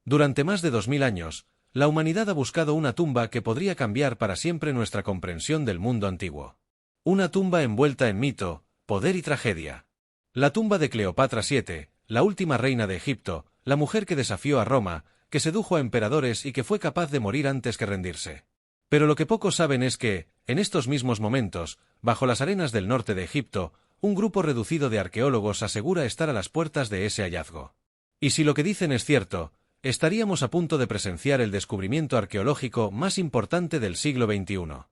Durante más de 2000 años, la humanidad ha buscado una tumba que podría cambiar para siempre nuestra comprensión del mundo antiguo. Una tumba envuelta en mito, poder y tragedia. La tumba de Cleopatra VII, la última reina de Egipto, la mujer que desafió a Roma, que sedujo a emperadores y que fue capaz de morir antes que rendirse. Pero lo que pocos saben es que, en estos mismos momentos, bajo las arenas del norte de Egipto, un grupo reducido de arqueólogos asegura estar a las puertas de ese hallazgo. Y si lo que dicen es cierto, estaríamos a punto de presenciar el descubrimiento arqueológico más importante del siglo XXI.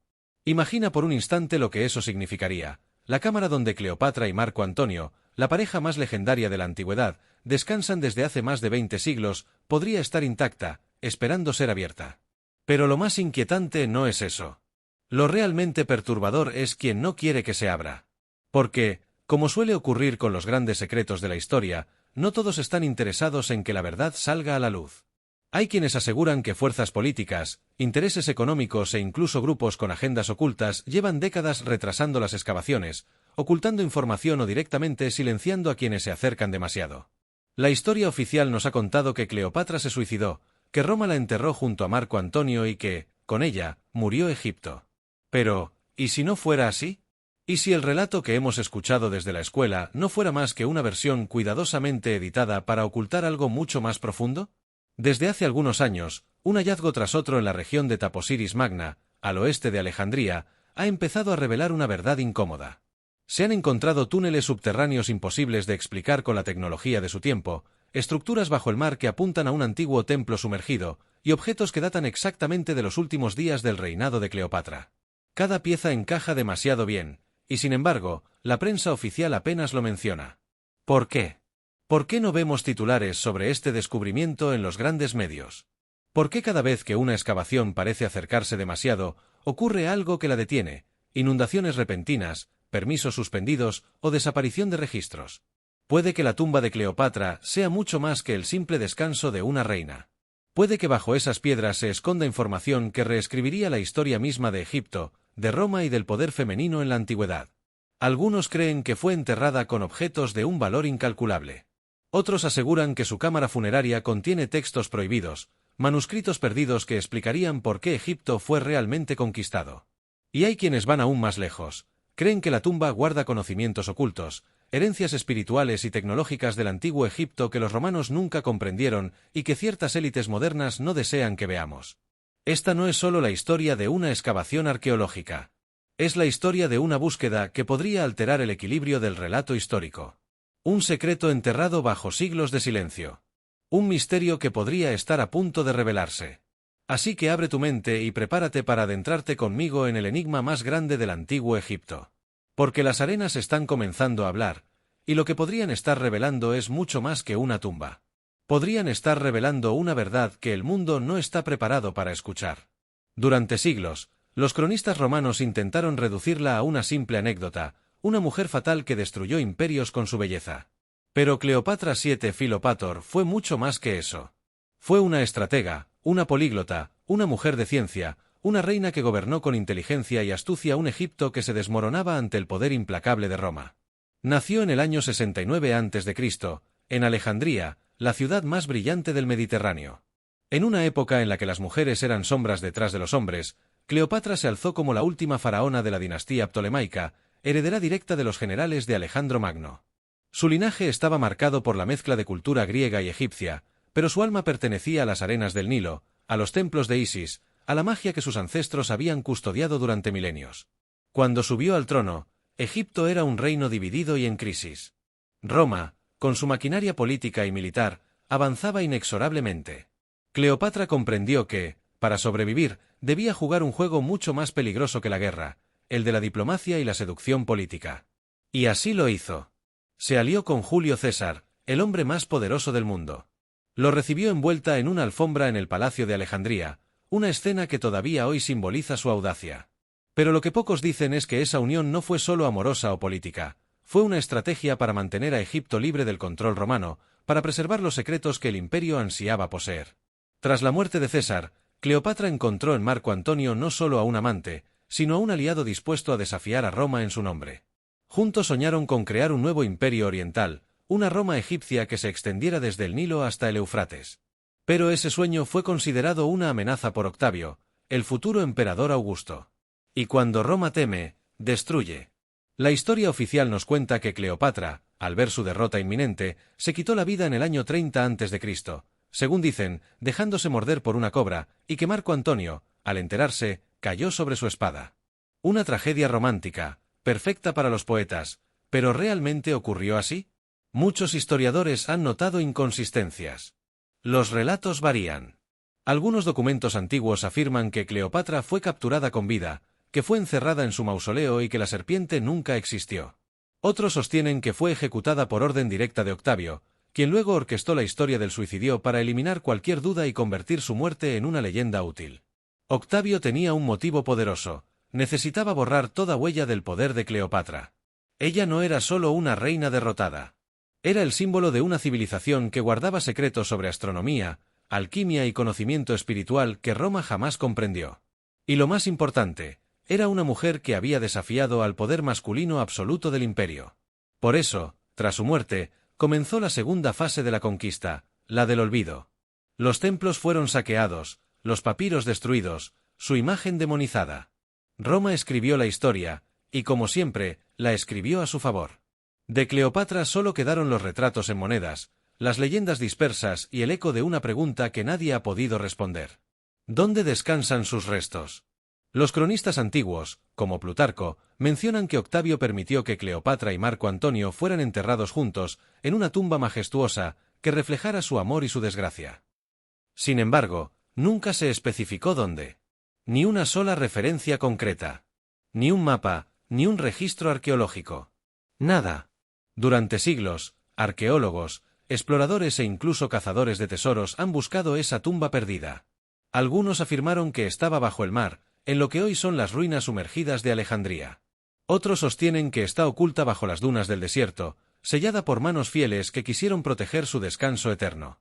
Imagina por un instante lo que eso significaría. La cámara donde Cleopatra y Marco Antonio, la pareja más legendaria de la antigüedad, descansan desde hace más de 20 siglos, podría estar intacta, esperando ser abierta. Pero lo más inquietante no es eso. Lo realmente perturbador es quien no quiere que se abra. Porque, como suele ocurrir con los grandes secretos de la historia, no todos están interesados en que la verdad salga a la luz. Hay quienes aseguran que fuerzas políticas, intereses económicos e incluso grupos con agendas ocultas llevan décadas retrasando las excavaciones, ocultando información o directamente silenciando a quienes se acercan demasiado. La historia oficial nos ha contado que Cleopatra se suicidó, que Roma la enterró junto a Marco Antonio y que, con ella, murió Egipto. Pero, ¿y si no fuera así? ¿Y si el relato que hemos escuchado desde la escuela no fuera más que una versión cuidadosamente editada para ocultar algo mucho más profundo? Desde hace algunos años, un hallazgo tras otro en la región de Taposiris Magna, al oeste de Alejandría, ha empezado a revelar una verdad incómoda. Se han encontrado túneles subterráneos imposibles de explicar con la tecnología de su tiempo, estructuras bajo el mar que apuntan a un antiguo templo sumergido, y objetos que datan exactamente de los últimos días del reinado de Cleopatra. Cada pieza encaja demasiado bien, y sin embargo, la prensa oficial apenas lo menciona. ¿Por qué? ¿Por qué no vemos titulares sobre este descubrimiento en los grandes medios? ¿Por qué cada vez que una excavación parece acercarse demasiado, ocurre algo que la detiene? Inundaciones repentinas, permisos suspendidos o desaparición de registros. Puede que la tumba de Cleopatra sea mucho más que el simple descanso de una reina. Puede que bajo esas piedras se esconda información que reescribiría la historia misma de Egipto, de Roma y del poder femenino en la antigüedad. Algunos creen que fue enterrada con objetos de un valor incalculable. Otros aseguran que su cámara funeraria contiene textos prohibidos, manuscritos perdidos que explicarían por qué Egipto fue realmente conquistado. Y hay quienes van aún más lejos. Creen que la tumba guarda conocimientos ocultos, herencias espirituales y tecnológicas del antiguo Egipto que los romanos nunca comprendieron y que ciertas élites modernas no desean que veamos. Esta no es solo la historia de una excavación arqueológica. Es la historia de una búsqueda que podría alterar el equilibrio del relato histórico. Un secreto enterrado bajo siglos de silencio. Un misterio que podría estar a punto de revelarse. Así que abre tu mente y prepárate para adentrarte conmigo en el enigma más grande del antiguo Egipto. Porque las arenas están comenzando a hablar, y lo que podrían estar revelando es mucho más que una tumba. Podrían estar revelando una verdad que el mundo no está preparado para escuchar. Durante siglos, los cronistas romanos intentaron reducirla a una simple anécdota, una mujer fatal que destruyó imperios con su belleza. Pero Cleopatra VII Filopator fue mucho más que eso. Fue una estratega, una políglota, una mujer de ciencia, una reina que gobernó con inteligencia y astucia un Egipto que se desmoronaba ante el poder implacable de Roma. Nació en el año 69 a.C., en Alejandría, la ciudad más brillante del Mediterráneo. En una época en la que las mujeres eran sombras detrás de los hombres, Cleopatra se alzó como la última faraona de la dinastía ptolemaica, heredera directa de los generales de Alejandro Magno. Su linaje estaba marcado por la mezcla de cultura griega y egipcia, pero su alma pertenecía a las arenas del Nilo, a los templos de Isis, a la magia que sus ancestros habían custodiado durante milenios. Cuando subió al trono, Egipto era un reino dividido y en crisis. Roma, con su maquinaria política y militar, avanzaba inexorablemente. Cleopatra comprendió que, para sobrevivir, debía jugar un juego mucho más peligroso que la guerra, el de la diplomacia y la seducción política. Y así lo hizo. Se alió con Julio César, el hombre más poderoso del mundo. Lo recibió envuelta en una alfombra en el Palacio de Alejandría, una escena que todavía hoy simboliza su audacia. Pero lo que pocos dicen es que esa unión no fue solo amorosa o política, fue una estrategia para mantener a Egipto libre del control romano, para preservar los secretos que el imperio ansiaba poseer. Tras la muerte de César, Cleopatra encontró en Marco Antonio no solo a un amante, sino a un aliado dispuesto a desafiar a Roma en su nombre. Juntos soñaron con crear un nuevo imperio oriental, una Roma egipcia que se extendiera desde el Nilo hasta el Éufrates. Pero ese sueño fue considerado una amenaza por Octavio, el futuro emperador Augusto. Y cuando Roma teme, destruye. La historia oficial nos cuenta que Cleopatra, al ver su derrota inminente, se quitó la vida en el año 30 a.C., según dicen, dejándose morder por una cobra, y que Marco Antonio, al enterarse, cayó sobre su espada. Una tragedia romántica, perfecta para los poetas, ¿pero realmente ocurrió así? Muchos historiadores han notado inconsistencias. Los relatos varían. Algunos documentos antiguos afirman que Cleopatra fue capturada con vida, que fue encerrada en su mausoleo y que la serpiente nunca existió. Otros sostienen que fue ejecutada por orden directa de Octavio, quien luego orquestó la historia del suicidio para eliminar cualquier duda y convertir su muerte en una leyenda útil. Octavio tenía un motivo poderoso: necesitaba borrar toda huella del poder de Cleopatra. Ella no era solo una reina derrotada. Era el símbolo de una civilización que guardaba secretos sobre astronomía, alquimia y conocimiento espiritual que Roma jamás comprendió. Y lo más importante, era una mujer que había desafiado al poder masculino absoluto del imperio. Por eso, tras su muerte, comenzó la segunda fase de la conquista, la del olvido. Los templos fueron saqueados, los papiros destruidos, su imagen demonizada. Roma escribió la historia, y como siempre, la escribió a su favor. De Cleopatra solo quedaron los retratos en monedas, las leyendas dispersas y el eco de una pregunta que nadie ha podido responder. ¿Dónde descansan sus restos? Los cronistas antiguos, como Plutarco, mencionan que Octavio permitió que Cleopatra y Marco Antonio fueran enterrados juntos, en una tumba majestuosa, que reflejara su amor y su desgracia. Sin embargo, nunca se especificó dónde. Ni una sola referencia concreta. Ni un mapa, ni un registro arqueológico. Nada. Durante siglos, arqueólogos, exploradores e incluso cazadores de tesoros han buscado esa tumba perdida. Algunos afirmaron que estaba bajo el mar, en lo que hoy son las ruinas sumergidas de Alejandría. Otros sostienen que está oculta bajo las dunas del desierto, sellada por manos fieles que quisieron proteger su descanso eterno.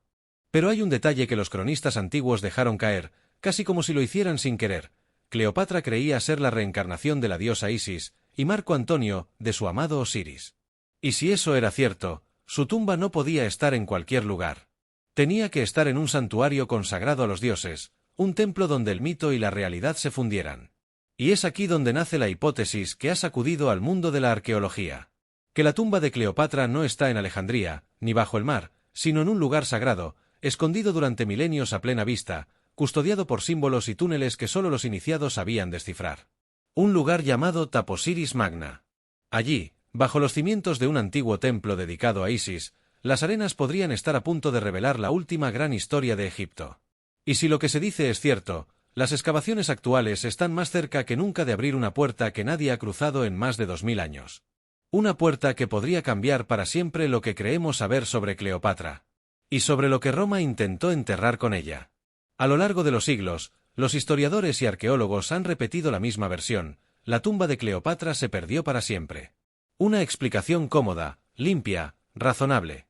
Pero hay un detalle que los cronistas antiguos dejaron caer, casi como si lo hicieran sin querer. Cleopatra creía ser la reencarnación de la diosa Isis, y Marco Antonio, de su amado Osiris. Y si eso era cierto, su tumba no podía estar en cualquier lugar. Tenía que estar en un santuario consagrado a los dioses, un templo donde el mito y la realidad se fundieran. Y es aquí donde nace la hipótesis que ha sacudido al mundo de la arqueología. Que la tumba de Cleopatra no está en Alejandría, ni bajo el mar, sino en un lugar sagrado, escondido durante milenios a plena vista, custodiado por símbolos y túneles que solo los iniciados sabían descifrar. Un lugar llamado Taposiris Magna. Allí, bajo los cimientos de un antiguo templo dedicado a Isis, las arenas podrían estar a punto de revelar la última gran historia de Egipto. Y si lo que se dice es cierto, las excavaciones actuales están más cerca que nunca de abrir una puerta que nadie ha cruzado en más de 2000 años. Una puerta que podría cambiar para siempre lo que creemos saber sobre Cleopatra. Y sobre lo que Roma intentó enterrar con ella. A lo largo de los siglos, los historiadores y arqueólogos han repetido la misma versión: la tumba de Cleopatra se perdió para siempre. Una explicación cómoda, limpia, razonable.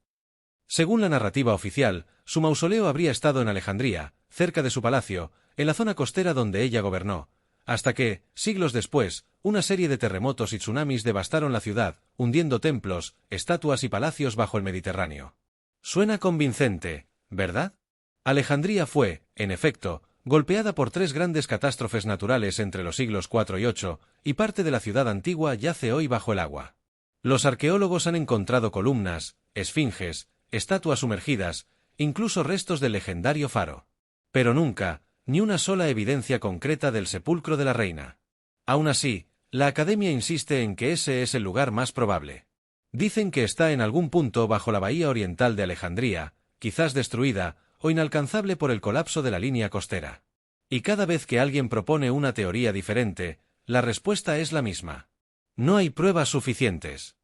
Según la narrativa oficial, su mausoleo habría estado en Alejandría, cerca de su palacio, en la zona costera donde ella gobernó, hasta que, siglos después, una serie de terremotos y tsunamis devastaron la ciudad, hundiendo templos, estatuas y palacios bajo el Mediterráneo. Suena convincente, ¿verdad? Alejandría fue, en efecto, golpeada por 3 grandes catástrofes naturales entre los siglos IV y VIII, y parte de la ciudad antigua yace hoy bajo el agua. Los arqueólogos han encontrado columnas, esfinges, estatuas sumergidas, incluso restos del legendario faro. Pero nunca, ni una sola evidencia concreta del sepulcro de la reina. Aún así, la Academia insiste en que ese es el lugar más probable. Dicen que está en algún punto bajo la bahía oriental de Alejandría, quizás destruida, o inalcanzable por el colapso de la línea costera. Y cada vez que alguien propone una teoría diferente, la respuesta es la misma. No hay pruebas suficientes.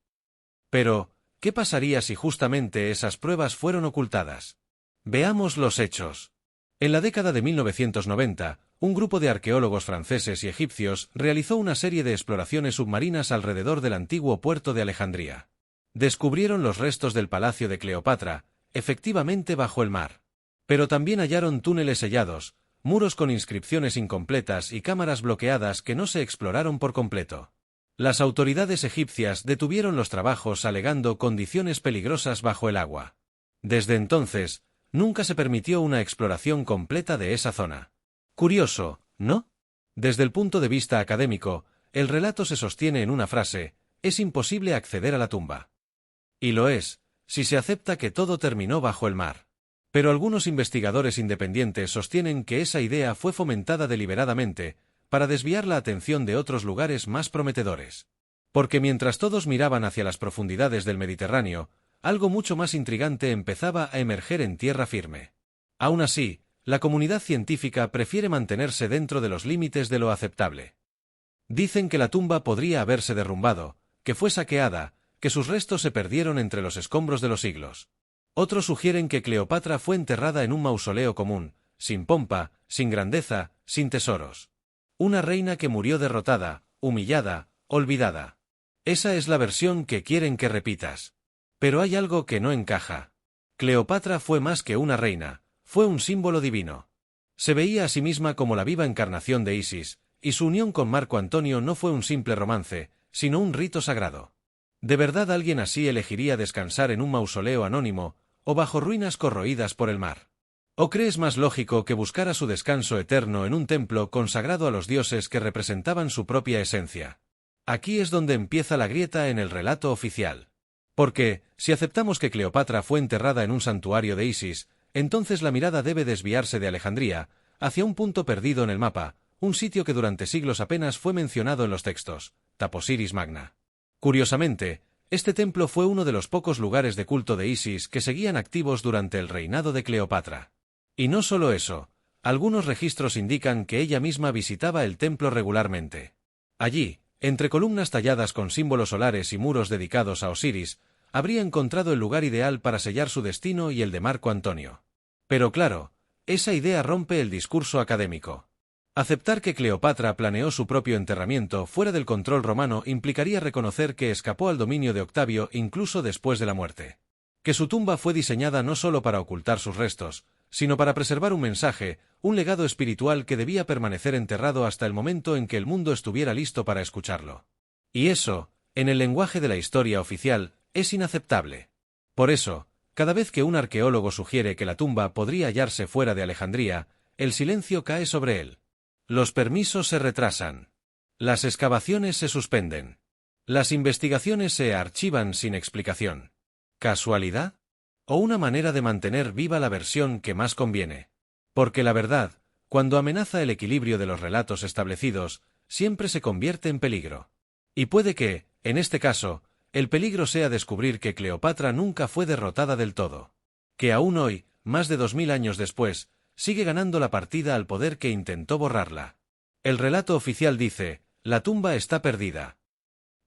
Pero, ¿qué pasaría si justamente esas pruebas fueron ocultadas? Veamos los hechos. En la década de 1990, un grupo de arqueólogos franceses y egipcios realizó una serie de exploraciones submarinas alrededor del antiguo puerto de Alejandría. Descubrieron los restos del palacio de Cleopatra, efectivamente bajo el mar. Pero también hallaron túneles sellados, muros con inscripciones incompletas y cámaras bloqueadas que no se exploraron por completo. Las autoridades egipcias detuvieron los trabajos alegando condiciones peligrosas bajo el agua. Desde entonces, Nunca se permitió una exploración completa de esa zona. Curioso, ¿no? Desde el punto de vista académico, el relato se sostiene en una frase: es imposible acceder a la tumba. Y lo es, si se acepta que todo terminó bajo el mar. Pero algunos investigadores independientes sostienen que esa idea fue fomentada deliberadamente, para desviar la atención de otros lugares más prometedores. Porque mientras todos miraban hacia las profundidades del Mediterráneo, algo mucho más intrigante empezaba a emerger en tierra firme. Aún así, la comunidad científica prefiere mantenerse dentro de los límites de lo aceptable. Dicen que la tumba podría haberse derrumbado, que fue saqueada, que sus restos se perdieron entre los escombros de los siglos. Otros sugieren que Cleopatra fue enterrada en un mausoleo común, sin pompa, sin grandeza, sin tesoros. Una reina que murió derrotada, humillada, olvidada. Esa es la versión que quieren que repitas. Pero hay algo que no encaja. Cleopatra fue más que una reina, fue un símbolo divino. Se veía a sí misma como la viva encarnación de Isis, y su unión con Marco Antonio no fue un simple romance, sino un rito sagrado. ¿De verdad alguien así elegiría descansar en un mausoleo anónimo, o bajo ruinas corroídas por el mar? ¿O crees más lógico que buscara su descanso eterno en un templo consagrado a los dioses que representaban su propia esencia? Aquí es donde empieza la grieta en el relato oficial. Porque, si aceptamos que Cleopatra fue enterrada en un santuario de Isis, entonces la mirada debe desviarse de Alejandría, hacia un punto perdido en el mapa, un sitio que durante siglos apenas fue mencionado en los textos, Taposiris Magna. Curiosamente, este templo fue uno de los pocos lugares de culto de Isis que seguían activos durante el reinado de Cleopatra. Y no solo eso, algunos registros indican que ella misma visitaba el templo regularmente. Allí, entre columnas talladas con símbolos solares y muros dedicados a Osiris, habría encontrado el lugar ideal para sellar su destino y el de Marco Antonio. Pero claro, esa idea rompe el discurso académico. Aceptar que Cleopatra planeó su propio enterramiento fuera del control romano implicaría reconocer que escapó al dominio de Octavio incluso después de la muerte. Que su tumba fue diseñada no solo para ocultar sus restos, sino para preservar un mensaje, un legado espiritual que debía permanecer enterrado hasta el momento en que el mundo estuviera listo para escucharlo. Y eso, en el lenguaje de la historia oficial, es inaceptable. Por eso, cada vez que un arqueólogo sugiere que la tumba podría hallarse fuera de Alejandría, el silencio cae sobre él. Los permisos se retrasan. Las excavaciones se suspenden. Las investigaciones se archivan sin explicación. ¿Casualidad? ¿O una manera de mantener viva la versión que más conviene? Porque la verdad, cuando amenaza el equilibrio de los relatos establecidos, siempre se convierte en peligro. Y puede que, en este caso, el peligro sea descubrir que Cleopatra nunca fue derrotada del todo. Que aún hoy, más de 2000 años después, sigue ganando la partida al poder que intentó borrarla. El relato oficial dice: la tumba está perdida.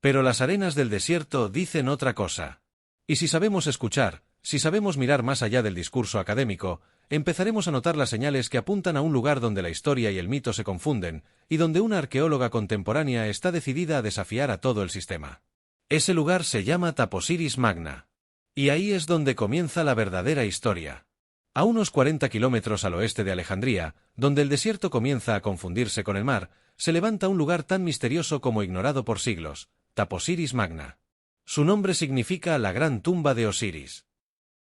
Pero las arenas del desierto dicen otra cosa. Y si sabemos escuchar, si sabemos mirar más allá del discurso académico, empezaremos a notar las señales que apuntan a un lugar donde la historia y el mito se confunden, y donde una arqueóloga contemporánea está decidida a desafiar a todo el sistema. Ese lugar se llama Taposiris Magna. Y ahí es donde comienza la verdadera historia. A unos 40 kilómetros al oeste de Alejandría, donde el desierto comienza a confundirse con el mar, se levanta un lugar tan misterioso como ignorado por siglos, Taposiris Magna. Su nombre significa la gran tumba de Osiris.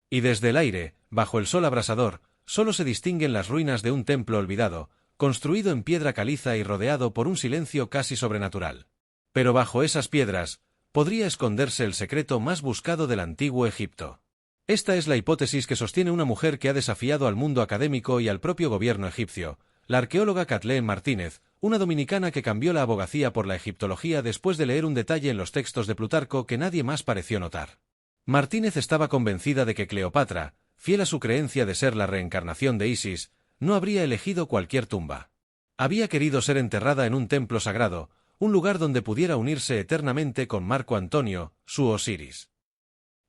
Y desde el aire, bajo el sol abrasador, solo se distinguen las ruinas de un templo olvidado, construido en piedra caliza y rodeado por un silencio casi sobrenatural. Pero bajo esas piedras, podría esconderse el secreto más buscado del antiguo Egipto. Esta es la hipótesis que sostiene una mujer que ha desafiado al mundo académico y al propio gobierno egipcio, la arqueóloga Kathleen Martínez, una dominicana que cambió la abogacía por la egiptología después de leer un detalle en los textos de Plutarco que nadie más pareció notar. Martínez estaba convencida de que Cleopatra, fiel a su creencia de ser la reencarnación de Isis, no habría elegido cualquier tumba. Había querido ser enterrada en un templo sagrado, un lugar donde pudiera unirse eternamente con Marco Antonio, su Osiris.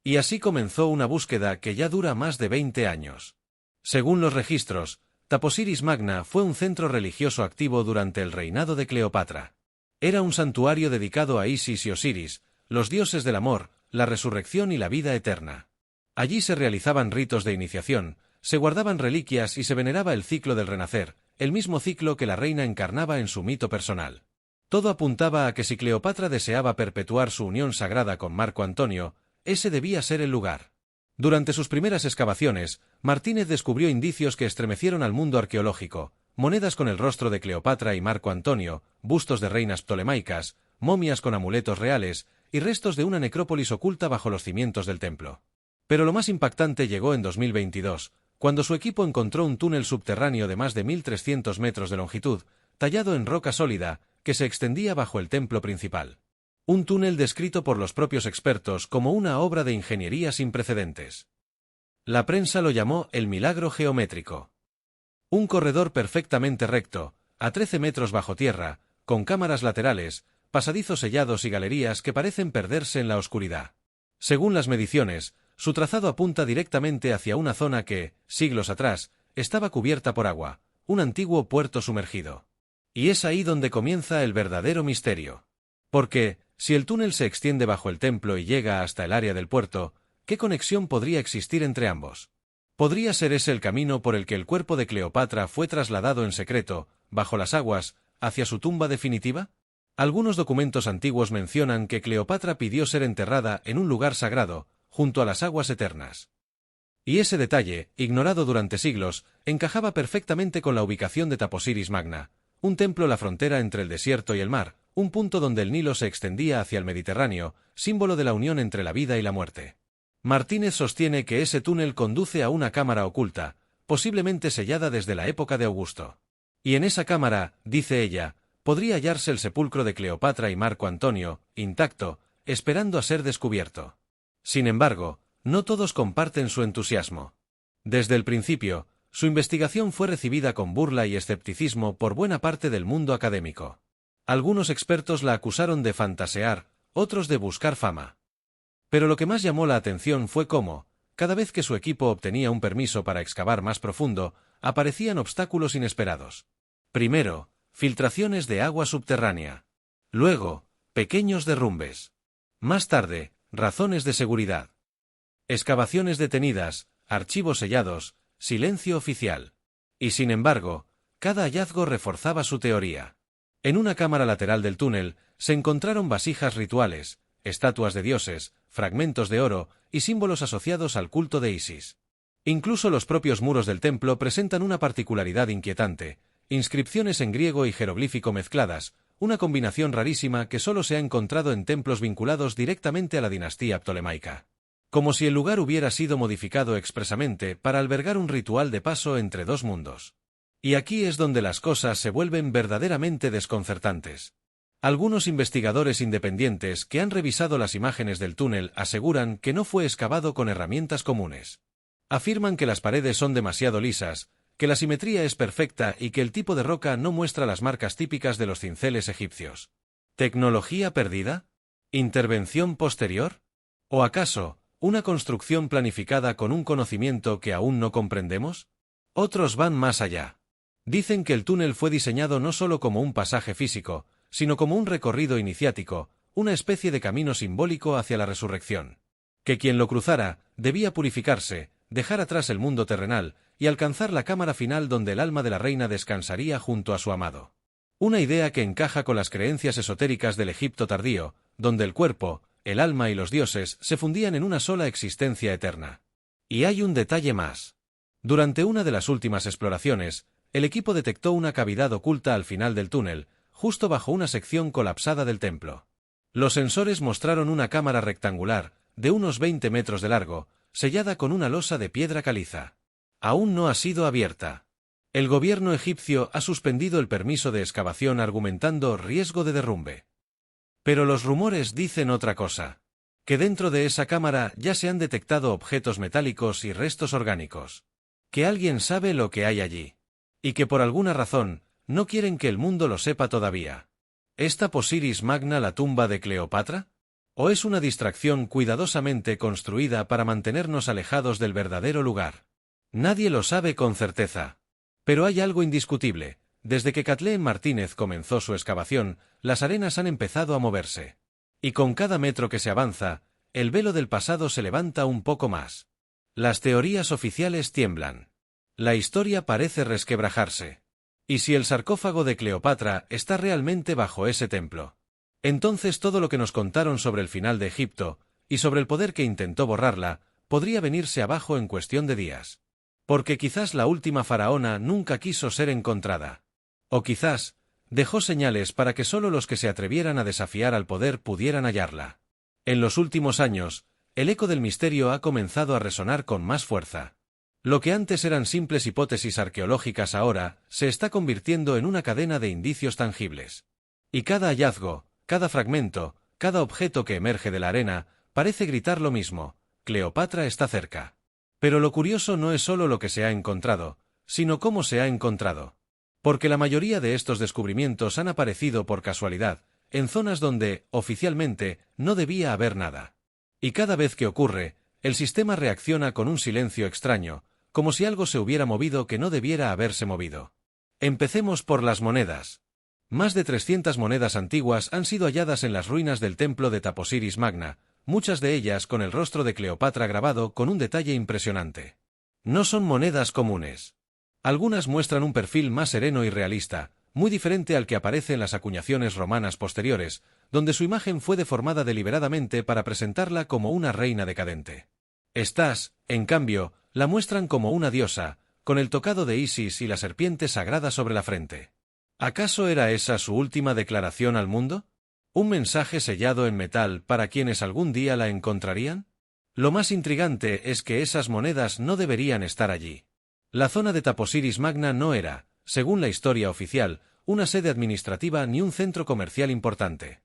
Y así comenzó una búsqueda que ya dura más de 20 años. Según los registros, Taposiris Magna fue un centro religioso activo durante el reinado de Cleopatra. Era un santuario dedicado a Isis y Osiris, los dioses del amor, la resurrección y la vida eterna. Allí se realizaban ritos de iniciación, se guardaban reliquias y se veneraba el ciclo del renacer, el mismo ciclo que la reina encarnaba en su mito personal. Todo apuntaba a que si Cleopatra deseaba perpetuar su unión sagrada con Marco Antonio, ese debía ser el lugar. Durante sus primeras excavaciones, Martínez descubrió indicios que estremecieron al mundo arqueológico: monedas con el rostro de Cleopatra y Marco Antonio, bustos de reinas ptolemaicas, momias con amuletos reales y restos de una necrópolis oculta bajo los cimientos del templo. Pero lo más impactante llegó en 2022, cuando su equipo encontró un túnel subterráneo de más de 1.300 metros de longitud, tallado en roca sólida, que se extendía bajo el templo principal. Un túnel descrito por los propios expertos como una obra de ingeniería sin precedentes. La prensa lo llamó el milagro geométrico. Un corredor perfectamente recto, a 13 metros bajo tierra, con cámaras laterales, pasadizos sellados y galerías que parecen perderse en la oscuridad. Según las mediciones, su trazado apunta directamente hacia una zona que, siglos atrás, estaba cubierta por agua, un antiguo puerto sumergido. Y es ahí donde comienza el verdadero misterio. Porque, si el túnel se extiende bajo el templo y llega hasta el área del puerto, ¿qué conexión podría existir entre ambos? ¿Podría ser ese el camino por el que el cuerpo de Cleopatra fue trasladado en secreto, bajo las aguas, hacia su tumba definitiva? Algunos documentos antiguos mencionan que Cleopatra pidió ser enterrada en un lugar sagrado, junto a las aguas eternas. Y ese detalle, ignorado durante siglos, encajaba perfectamente con la ubicación de Taposiris Magna, un templo en la frontera entre el desierto y el mar, un punto donde el Nilo se extendía hacia el Mediterráneo, símbolo de la unión entre la vida y la muerte. Martínez sostiene que ese túnel conduce a una cámara oculta, posiblemente sellada desde la época de Augusto. Y en esa cámara, dice ella, podría hallarse el sepulcro de Cleopatra y Marco Antonio, intacto, esperando a ser descubierto. Sin embargo, no todos comparten su entusiasmo. Desde el principio, su investigación fue recibida con burla y escepticismo por buena parte del mundo académico. Algunos expertos la acusaron de fantasear, otros de buscar fama. Pero lo que más llamó la atención fue cómo, cada vez que su equipo obtenía un permiso para excavar más profundo, aparecían obstáculos inesperados. Primero, filtraciones de agua subterránea. Luego, pequeños derrumbes. Más tarde, razones de seguridad. Excavaciones detenidas, archivos sellados, silencio oficial. Y sin embargo, cada hallazgo reforzaba su teoría. En una cámara lateral del túnel se encontraron vasijas rituales, estatuas de dioses, fragmentos de oro y símbolos asociados al culto de Isis. Incluso los propios muros del templo presentan una particularidad inquietante: inscripciones en griego y jeroglífico mezcladas, una combinación rarísima que solo se ha encontrado en templos vinculados directamente a la dinastía ptolemaica. Como si el lugar hubiera sido modificado expresamente para albergar un ritual de paso entre dos mundos. Y aquí es donde las cosas se vuelven verdaderamente desconcertantes. Algunos investigadores independientes que han revisado las imágenes del túnel aseguran que no fue excavado con herramientas comunes. Afirman que las paredes son demasiado lisas, que la simetría es perfecta y que el tipo de roca no muestra las marcas típicas de los cinceles egipcios. ¿Tecnología perdida? ¿Intervención posterior? ¿O acaso, una construcción planificada con un conocimiento que aún no comprendemos? Otros van más allá. Dicen que el túnel fue diseñado no solo como un pasaje físico, sino como un recorrido iniciático, una especie de camino simbólico hacia la resurrección. Que quien lo cruzara, debía purificarse, dejar atrás el mundo terrenal, y alcanzar la cámara final donde el alma de la reina descansaría junto a su amado. Una idea que encaja con las creencias esotéricas del Egipto tardío, donde el cuerpo, el alma y los dioses se fundían en una sola existencia eterna. Y hay un detalle más. Durante una de las últimas exploraciones, el equipo detectó una cavidad oculta al final del túnel, justo bajo una sección colapsada del templo. Los sensores mostraron una cámara rectangular, de unos 20 metros de largo, sellada con una losa de piedra caliza. Aún no ha sido abierta. El gobierno egipcio ha suspendido el permiso de excavación argumentando riesgo de derrumbe. Pero los rumores dicen otra cosa: que dentro de esa cámara ya se han detectado objetos metálicos y restos orgánicos. Que alguien sabe lo que hay allí. Y que por alguna razón, no quieren que el mundo lo sepa todavía. ¿Es Taposiris Magna la tumba de Cleopatra? ¿O es una distracción cuidadosamente construida para mantenernos alejados del verdadero lugar? Nadie lo sabe con certeza. Pero hay algo indiscutible: desde que Kathleen Martínez comenzó su excavación, las arenas han empezado a moverse. Y con cada metro que se avanza, el velo del pasado se levanta un poco más. Las teorías oficiales tiemblan. La historia parece resquebrajarse. ¿Y si el sarcófago de Cleopatra está realmente bajo ese templo? Entonces todo lo que nos contaron sobre el final de Egipto, y sobre el poder que intentó borrarla, podría venirse abajo en cuestión de días. Porque quizás la última faraona nunca quiso ser encontrada. O quizás dejó señales para que solo los que se atrevieran a desafiar al poder pudieran hallarla. En los últimos años, el eco del misterio ha comenzado a resonar con más fuerza. Lo que antes eran simples hipótesis arqueológicas ahora se está convirtiendo en una cadena de indicios tangibles. Y cada hallazgo, cada fragmento, cada objeto que emerge de la arena, parece gritar lo mismo: Cleopatra está cerca. Pero lo curioso no es solo lo que se ha encontrado, sino cómo se ha encontrado. Porque la mayoría de estos descubrimientos han aparecido por casualidad, en zonas donde, oficialmente, no debía haber nada. Y cada vez que ocurre, el sistema reacciona con un silencio extraño, como si algo se hubiera movido que no debiera haberse movido. Empecemos por las monedas. Más de 300 monedas antiguas han sido halladas en las ruinas del templo de Taposiris Magna, muchas de ellas con el rostro de Cleopatra grabado con un detalle impresionante. No son monedas comunes. Algunas muestran un perfil más sereno y realista, muy diferente al que aparece en las acuñaciones romanas posteriores, donde su imagen fue deformada deliberadamente para presentarla como una reina decadente. Estas, en cambio, la muestran como una diosa, con el tocado de Isis y la serpiente sagrada sobre la frente. ¿Acaso era esa su última declaración al mundo? ¿Un mensaje sellado en metal para quienes algún día la encontrarían? Lo más intrigante es que esas monedas no deberían estar allí. La zona de Taposiris Magna no era, según la historia oficial, una sede administrativa ni un centro comercial importante.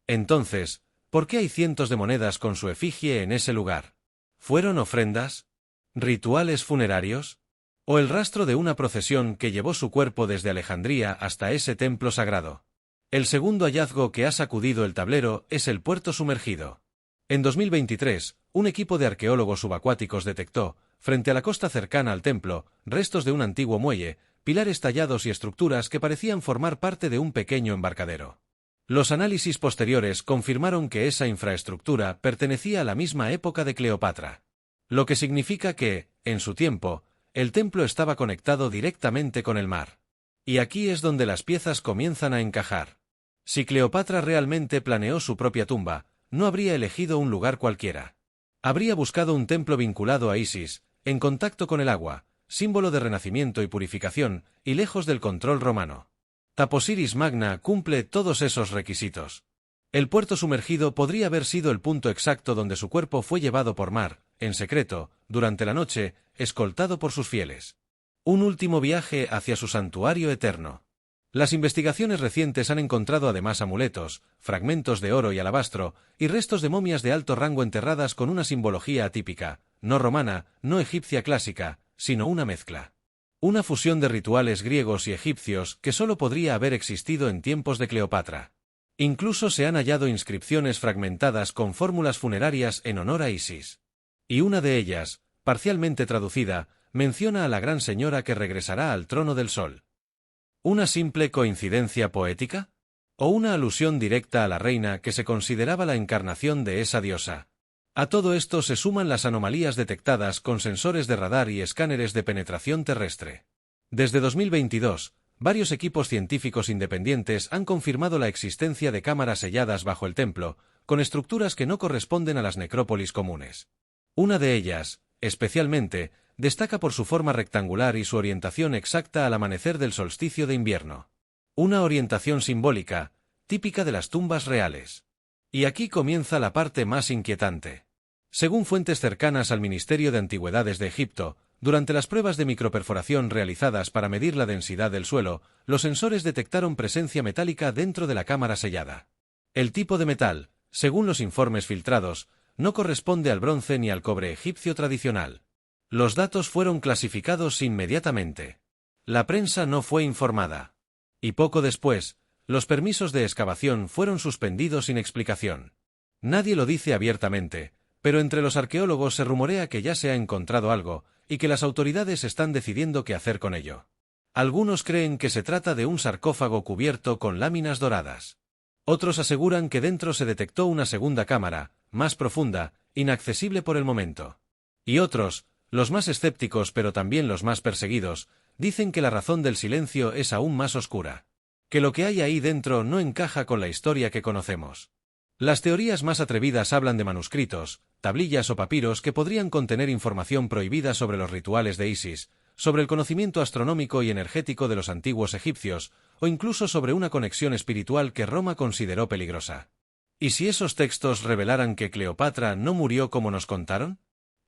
Entonces, ¿por qué hay cientos de monedas con su efigie en ese lugar? ¿Fueron ofrendas? ¿Rituales funerarios? ¿O el rastro de una procesión que llevó su cuerpo desde Alejandría hasta ese templo sagrado? El segundo hallazgo que ha sacudido el tablero es el puerto sumergido. En 2023, un equipo de arqueólogos subacuáticos detectó, frente a la costa cercana al templo, restos de un antiguo muelle, pilares tallados y estructuras que parecían formar parte de un pequeño embarcadero. Los análisis posteriores confirmaron que esa infraestructura pertenecía a la misma época de Cleopatra. Lo que significa que, en su tiempo, el templo estaba conectado directamente con el mar. Y aquí es donde las piezas comienzan a encajar. Si Cleopatra realmente planeó su propia tumba, no habría elegido un lugar cualquiera. Habría buscado un templo vinculado a Isis, en contacto con el agua, símbolo de renacimiento y purificación, y lejos del control romano. Taposiris Magna cumple todos esos requisitos. El puerto sumergido podría haber sido el punto exacto donde su cuerpo fue llevado por mar, en secreto, durante la noche, escoltado por sus fieles. Un último viaje hacia su santuario eterno. Las investigaciones recientes han encontrado además amuletos, fragmentos de oro y alabastro, y restos de momias de alto rango enterradas con una simbología atípica, no romana, no egipcia clásica, sino una mezcla. Una fusión de rituales griegos y egipcios que solo podría haber existido en tiempos de Cleopatra. Incluso se han hallado inscripciones fragmentadas con fórmulas funerarias en honor a Isis. Y una de ellas, parcialmente traducida, menciona a la gran señora que regresará al trono del sol. ¿Una simple coincidencia poética? ¿O una alusión directa a la reina que se consideraba la encarnación de esa diosa? A todo esto se suman las anomalías detectadas con sensores de radar y escáneres de penetración terrestre. Desde 2022, varios equipos científicos independientes han confirmado la existencia de cámaras selladas bajo el templo, con estructuras que no corresponden a las necrópolis comunes. Una de ellas, especialmente, destaca por su forma rectangular y su orientación exacta al amanecer del solsticio de invierno. Una orientación simbólica, típica de las tumbas reales. Y aquí comienza la parte más inquietante. Según fuentes cercanas al Ministerio de Antigüedades de Egipto, durante las pruebas de microperforación realizadas para medir la densidad del suelo, los sensores detectaron presencia metálica dentro de la cámara sellada. El tipo de metal, según los informes filtrados, no corresponde al bronce ni al cobre egipcio tradicional. Los datos fueron clasificados inmediatamente. La prensa no fue informada. Y poco después, los permisos de excavación fueron suspendidos sin explicación. Nadie lo dice abiertamente, pero entre los arqueólogos se rumorea que ya se ha encontrado algo, y que las autoridades están decidiendo qué hacer con ello. Algunos creen que se trata de un sarcófago cubierto con láminas doradas. Otros aseguran que dentro se detectó una segunda cámara, más profunda, inaccesible por el momento. Y otros, los más escépticos pero también los más perseguidos, dicen que la razón del silencio es aún más oscura. Que lo que hay ahí dentro no encaja con la historia que conocemos. Las teorías más atrevidas hablan de manuscritos, tablillas o papiros que podrían contener información prohibida sobre los rituales de Isis, sobre el conocimiento astronómico y energético de los antiguos egipcios, o incluso sobre una conexión espiritual que Roma consideró peligrosa. ¿Y si esos textos revelaran que Cleopatra no murió como nos contaron?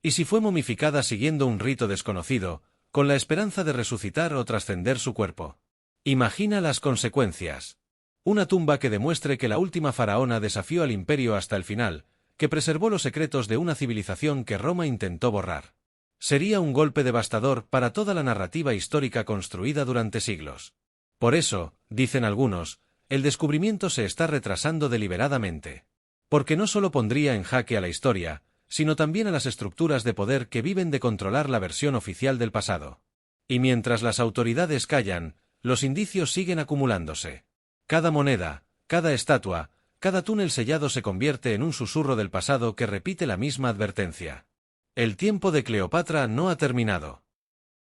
¿Y si fue momificada siguiendo un rito desconocido, con la esperanza de resucitar o trascender su cuerpo? Imagina las consecuencias. Una tumba que demuestre que la última faraona desafió al imperio hasta el final, que preservó los secretos de una civilización que Roma intentó borrar. Sería un golpe devastador para toda la narrativa histórica construida durante siglos. Por eso, dicen algunos, el descubrimiento se está retrasando deliberadamente. Porque no solo pondría en jaque a la historia, sino también a las estructuras de poder que viven de controlar la versión oficial del pasado. Y mientras las autoridades callan, los indicios siguen acumulándose. Cada moneda, cada estatua, cada túnel sellado se convierte en un susurro del pasado que repite la misma advertencia. El tiempo de Cleopatra no ha terminado.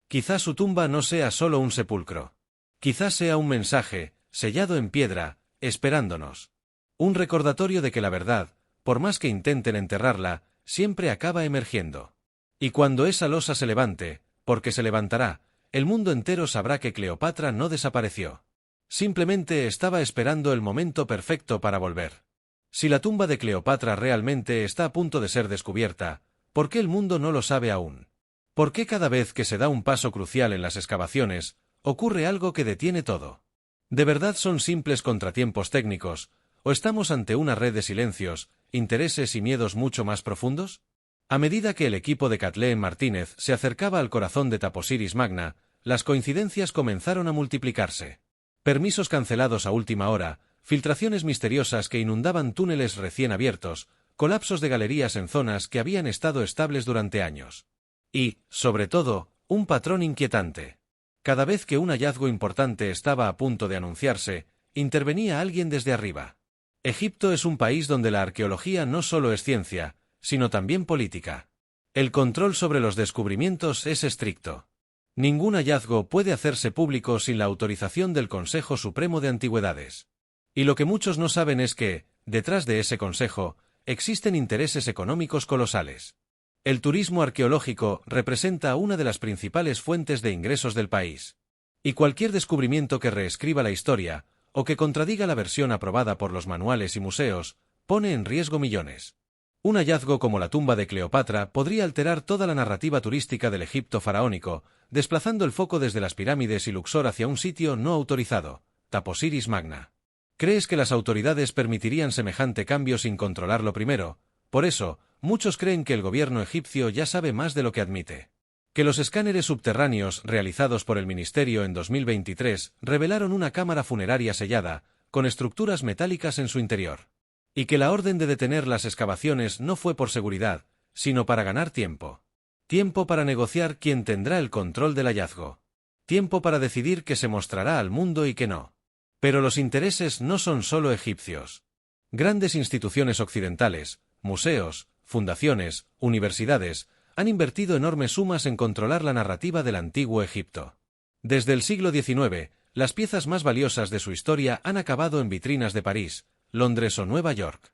Quizás su tumba no sea solo un sepulcro. Quizás sea un mensaje, sellado en piedra, esperándonos. Un recordatorio de que la verdad, por más que intenten enterrarla, siempre acaba emergiendo. Y cuando esa losa se levante, porque se levantará, el mundo entero sabrá que Cleopatra no desapareció. Simplemente estaba esperando el momento perfecto para volver. Si la tumba de Cleopatra realmente está a punto de ser descubierta, ¿por qué el mundo no lo sabe aún? ¿Por qué cada vez que se da un paso crucial en las excavaciones, ocurre algo que detiene todo? ¿De verdad son simples contratiempos técnicos, o estamos ante una red de silencios, intereses y miedos mucho más profundos? A medida que el equipo de Kathleen Martínez se acercaba al corazón de Taposiris Magna, las coincidencias comenzaron a multiplicarse. Permisos cancelados a última hora, filtraciones misteriosas que inundaban túneles recién abiertos, colapsos de galerías en zonas que habían estado estables durante años. Y, sobre todo, un patrón inquietante. Cada vez que un hallazgo importante estaba a punto de anunciarse, intervenía alguien desde arriba. Egipto es un país donde la arqueología no solo es ciencia, sino también política. El control sobre los descubrimientos es estricto. Ningún hallazgo puede hacerse público sin la autorización del Consejo Supremo de Antigüedades. Y lo que muchos no saben es que, detrás de ese consejo, existen intereses económicos colosales. El turismo arqueológico representa una de las principales fuentes de ingresos del país. Y cualquier descubrimiento que reescriba la historia, o que contradiga la versión aprobada por los manuales y museos, pone en riesgo millones. Un hallazgo como la tumba de Cleopatra podría alterar toda la narrativa turística del Egipto faraónico, desplazando el foco desde las pirámides y Luxor hacia un sitio no autorizado, Taposiris Magna. ¿Crees que las autoridades permitirían semejante cambio sin controlarlo primero? Por eso, muchos creen que el gobierno egipcio ya sabe más de lo que admite. Que los escáneres subterráneos realizados por el ministerio en 2023 revelaron una cámara funeraria sellada, con estructuras metálicas en su interior. Y que la orden de detener las excavaciones no fue por seguridad, sino para ganar tiempo. Tiempo para negociar quién tendrá el control del hallazgo. Tiempo para decidir qué se mostrará al mundo y qué no. Pero los intereses no son solo egipcios. Grandes instituciones occidentales, museos, fundaciones, universidades, han invertido enormes sumas en controlar la narrativa del antiguo Egipto. Desde el siglo XIX, las piezas más valiosas de su historia han acabado en vitrinas de París, Londres o Nueva York.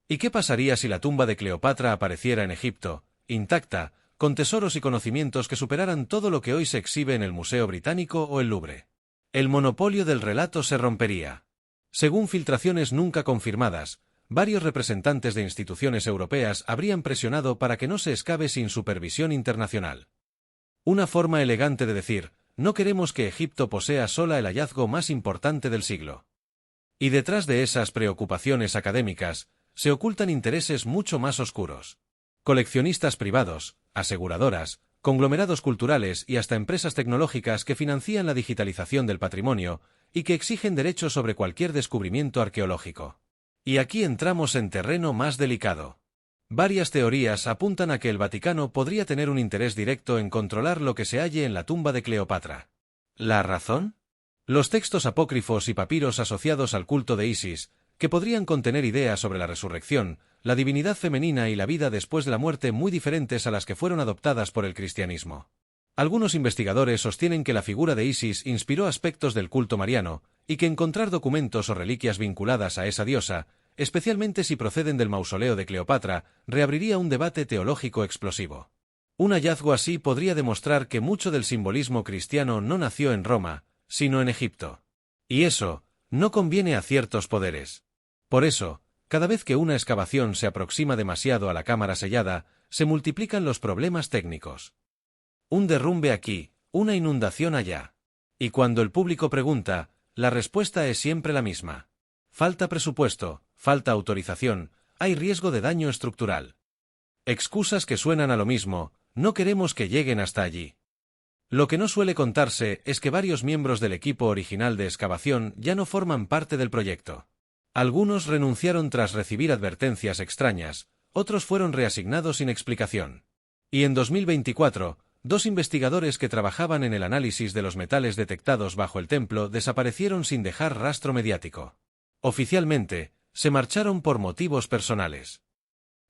¿Y qué pasaría si la tumba de Cleopatra apareciera en Egipto, intacta, con tesoros y conocimientos que superaran todo lo que hoy se exhibe en el Museo Británico o el Louvre? El monopolio del relato se rompería. Según filtraciones nunca confirmadas, varios representantes de instituciones europeas habrían presionado para que no se excave sin supervisión internacional. Una forma elegante de decir, no queremos que Egipto posea sola el hallazgo más importante del siglo. Y detrás de esas preocupaciones académicas, se ocultan intereses mucho más oscuros. Coleccionistas privados, aseguradoras, conglomerados culturales y hasta empresas tecnológicas que financian la digitalización del patrimonio y que exigen derechos sobre cualquier descubrimiento arqueológico. Y aquí entramos en terreno más delicado. Varias teorías apuntan a que el Vaticano podría tener un interés directo en controlar lo que se halle en la tumba de Cleopatra. ¿La razón? Los textos apócrifos y papiros asociados al culto de Isis, que podrían contener ideas sobre la resurrección, la divinidad femenina y la vida después de la muerte muy diferentes a las que fueron adoptadas por el cristianismo. Algunos investigadores sostienen que la figura de Isis inspiró aspectos del culto mariano, y que encontrar documentos o reliquias vinculadas a esa diosa especialmente si proceden del mausoleo de Cleopatra, reabriría un debate teológico explosivo. Un hallazgo así podría demostrar que mucho del simbolismo cristiano no nació en Roma, sino en Egipto. Y eso no conviene a ciertos poderes. Por eso, cada vez que una excavación se aproxima demasiado a la cámara sellada, se multiplican los problemas técnicos. Un derrumbe aquí, una inundación allá. Y cuando el público pregunta, la respuesta es siempre la misma. Falta presupuesto, falta autorización, hay riesgo de daño estructural. Excusas que suenan a lo mismo, no queremos que lleguen hasta allí. Lo que no suele contarse es que varios miembros del equipo original de excavación ya no forman parte del proyecto. Algunos renunciaron tras recibir advertencias extrañas, otros fueron reasignados sin explicación. Y en 2024, 2 investigadores que trabajaban en el análisis de los metales detectados bajo el templo desaparecieron sin dejar rastro mediático. Oficialmente, se marcharon por motivos personales.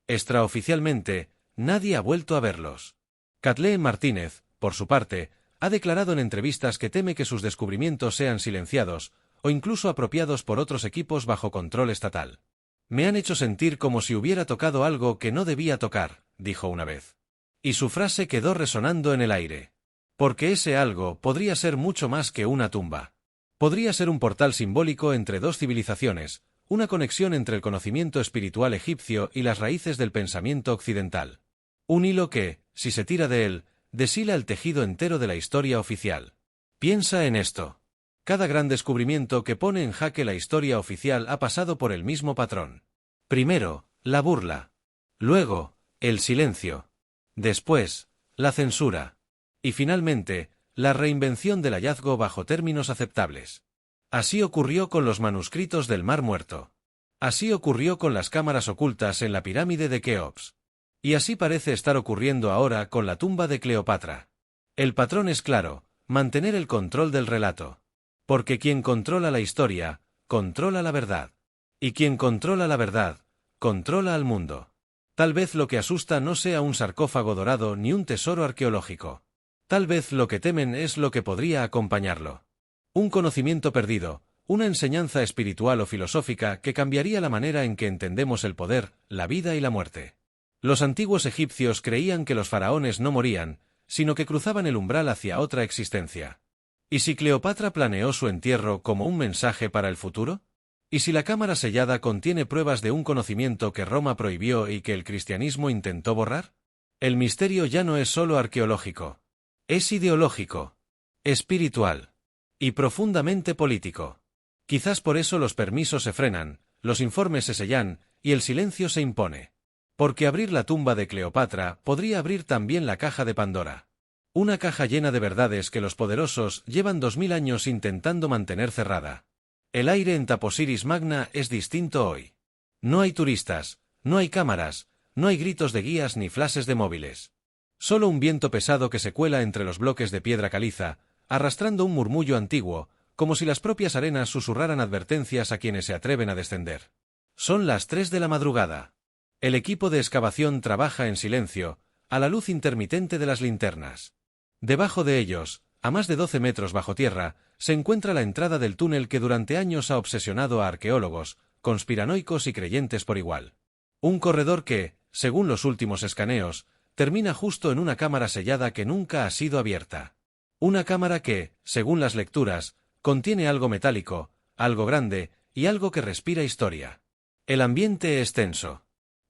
Extraoficialmente, nadie ha vuelto a verlos. Kathleen Martínez, por su parte, ha declarado en entrevistas que teme que sus descubrimientos sean silenciados, o incluso apropiados por otros equipos bajo control estatal. Me han hecho sentir como si hubiera tocado algo que no debía tocar, dijo una vez. Y su frase quedó resonando en el aire. Porque ese algo podría ser mucho más que una tumba. Podría ser un portal simbólico entre 2 civilizaciones, una conexión entre el conocimiento espiritual egipcio y las raíces del pensamiento occidental. Un hilo que, si se tira de él, deshila el tejido entero de la historia oficial. Piensa en esto. Cada gran descubrimiento que pone en jaque la historia oficial ha pasado por el mismo patrón. Primero, la burla. Luego, el silencio. Después, la censura. Y finalmente, la reinvención del hallazgo bajo términos aceptables. Así ocurrió con los manuscritos del Mar Muerto. Así ocurrió con las cámaras ocultas en la pirámide de Keops. Y así parece estar ocurriendo ahora con la tumba de Cleopatra. El patrón es claro, mantener el control del relato. Porque quien controla la historia, controla la verdad. Y quien controla la verdad, controla al mundo. Tal vez lo que asusta no sea un sarcófago dorado ni un tesoro arqueológico. Tal vez lo que temen es lo que podría acompañarlo. Un conocimiento perdido, una enseñanza espiritual o filosófica que cambiaría la manera en que entendemos el poder, la vida y la muerte. Los antiguos egipcios creían que los faraones no morían, sino que cruzaban el umbral hacia otra existencia. ¿Y si Cleopatra planeó su entierro como un mensaje para el futuro? ¿Y si la cámara sellada contiene pruebas de un conocimiento que Roma prohibió y que el cristianismo intentó borrar? El misterio ya no es solo arqueológico. Es ideológico, espiritual y profundamente político. Quizás por eso los permisos se frenan, los informes se sellan y el silencio se impone. Porque abrir la tumba de Cleopatra podría abrir también la caja de Pandora. Una caja llena de verdades que los poderosos llevan 2000 años intentando mantener cerrada. El aire en Taposiris Magna es distinto hoy. No hay turistas, no hay cámaras, no hay gritos de guías ni flashes de móviles. Solo un viento pesado que se cuela entre los bloques de piedra caliza, arrastrando un murmullo antiguo, como si las propias arenas susurraran advertencias a quienes se atreven a descender. Son las 3 de la madrugada. El equipo de excavación trabaja en silencio, a la luz intermitente de las linternas. Debajo de ellos, a más de 12 metros bajo tierra, se encuentra la entrada del túnel que durante años ha obsesionado a arqueólogos, conspiranoicos y creyentes por igual. Un corredor que, según los últimos escaneos, termina justo en una cámara sellada que nunca ha sido abierta. Una cámara que, según las lecturas, contiene algo metálico, algo grande y algo que respira historia. El ambiente es tenso.